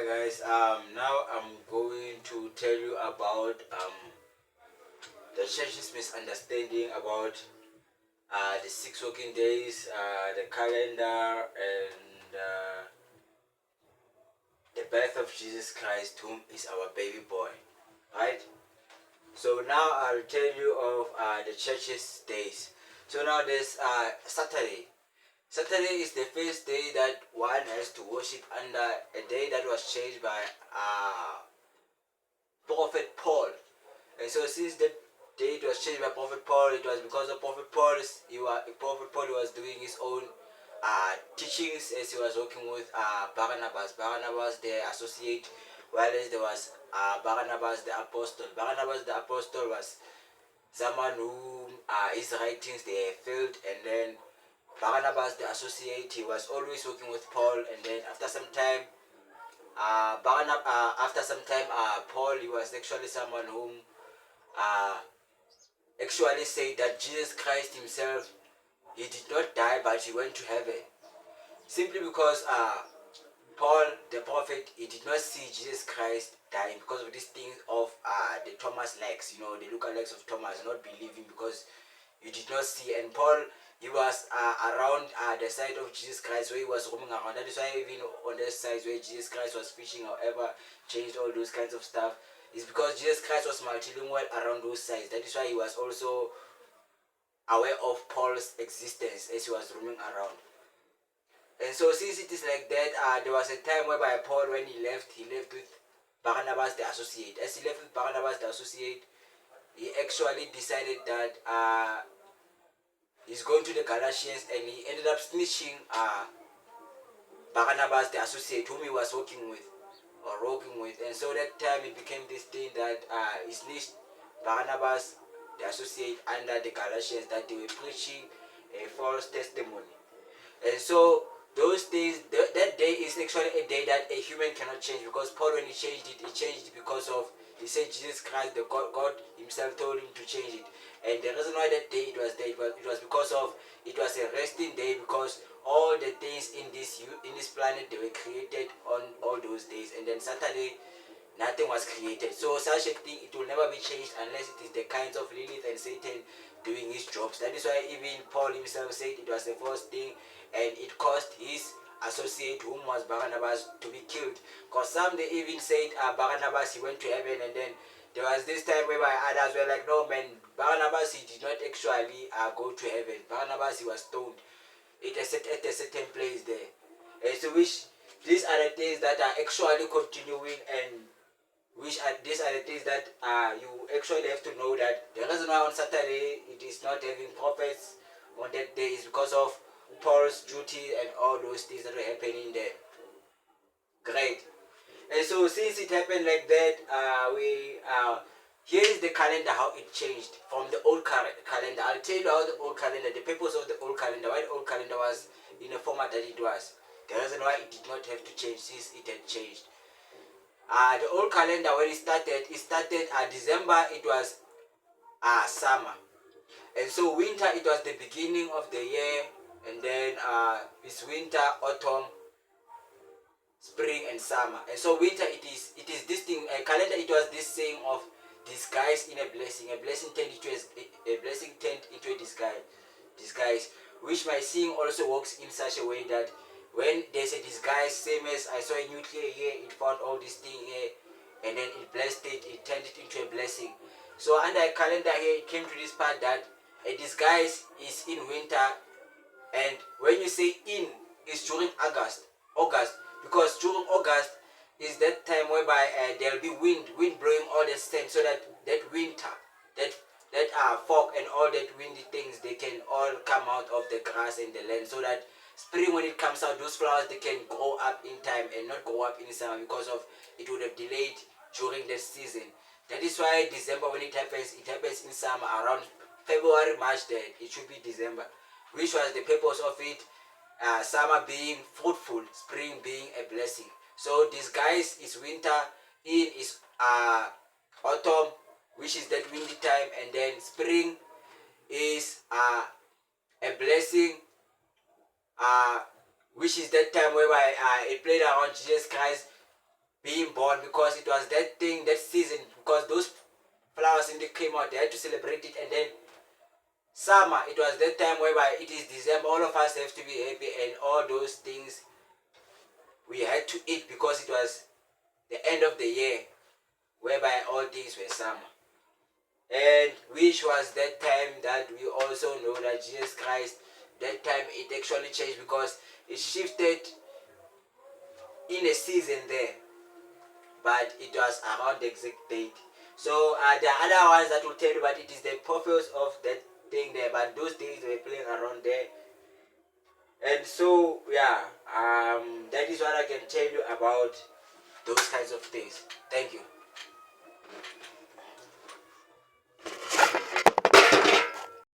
Alright guys, now I'm going to tell you about the church's misunderstanding about the 6 working days, the calendar, and the birth of Jesus Christ, whom is our baby boy. Right? So now I'll tell you of the church's days. So now there's Saturday. Saturday is the first day that one has to worship under a day that was changed by Prophet Paul. And so since that day it was changed by Prophet Paul, it was because of Prophet Paul was doing his own teachings as he was working with Barnabas. Barnabas, the associate, whereas there was Barnabas the apostle. Barnabas the apostle was someone who his writings they failed, and then Barnabas the associate, he was always working with Paul, and then after some time Paul, he was actually someone whom actually said that Jesus Christ himself, he did not die but he went to heaven, simply because Paul the prophet, he did not see Jesus Christ dying because of this thing of the Thomas legs, the Luca legs of Thomas, not believing because you did not see. And Paul, he was around the side of Jesus Christ where he was roaming around. That is why even on the side where Jesus Christ was fishing, however, changed all those kinds of stuff, is because Jesus Christ was multilingual around those sides. That is why he was also aware of Paul's existence as he was roaming around. And so since it is like that, there was a time whereby Paul, when he left with Barnabas the associate. As he left with Barnabas the associate, he actually decided that he's going to the Galatians, and he ended up snitching Barnabas the associate, whom he was working with. And so that time it became this thing that he snitched Barnabas the associate under the Galatians, that they were preaching a false testimony. And so those days, that day is actually a day that a human cannot change, because Paul, when he changed it because of, he said Jesus Christ, the God himself told him to change it. And the reason why that day it was there, it was because of, it was a resting day, because all the things in this planet, they were created on all those days, and then Saturday nothing was created. So such a thing, it will never be changed unless it is the kinds of Lilith and Satan doing his jobs. That is why even Paul himself said it was the first thing, and it caused his associate, whom was Barnabas, to be killed. Because some, they even said Barnabas, he went to heaven, and then there was this time whereby others were like, no man, Barnabas, he did not actually go to heaven. Barnabas, he was stoned at a certain place there. And so which, these are the things that are actually continuing, and these are the things that you actually have to know, that the reason why on Saturday it is not having prophets on that day is because of Paul's duty and all those things that were happening there. Great. And so since it happened like that, here is the calendar, how it changed from the old calendar. I'll tell you how the old calendar, the purpose of the old calendar, why the old calendar was in the format that it was. The reason why it did not have to change since it had changed. The old calendar, when it started December, it was summer. And so winter, it was the beginning of the year, and then it's winter, autumn, spring, and summer. And so winter, it is this thing, calendar, it was this saying of disguise in a blessing. A blessing turned into a disguise, which my seeing also works in such a way that when there's a disguise, same as I saw a nuclear here, it found all this thing here, and then it blessed it, it turned it into a blessing. So under a calendar here, it came to this part that a disguise is in winter, and when you say in, it's during August, because during August is that time whereby there'll be wind blowing all the sand, so that winter, that fog and all that windy things, they can all come out of the grass and the land, so that spring, when it comes out, those flowers, they can grow up in time and not grow up in summer, because of it would have delayed during the season. That is why December, when it happens in summer, around February, March, then it should be December, which was the purpose of it, summer being fruitful, spring being a blessing. So disguise is winter, in is autumn, which is that windy time, and then spring is a blessing, which is that time whereby it played around Jesus Christ being born, because it was that thing, that season, because those flowers in the came out, they had to celebrate it. And then summer, it was that time whereby it is December, all of us have to be happy, and all those things we had to eat because it was the end of the year, whereby all things were summer. And which was that time that we also know that Jesus Christ, that time it actually changed because it shifted in a season there, but it was around the exact date. So there are other ones that will tell you, but it is the purpose of that thing there, but those things were playing around there. And so yeah, that is what I can tell you about those kinds of things. Thank you.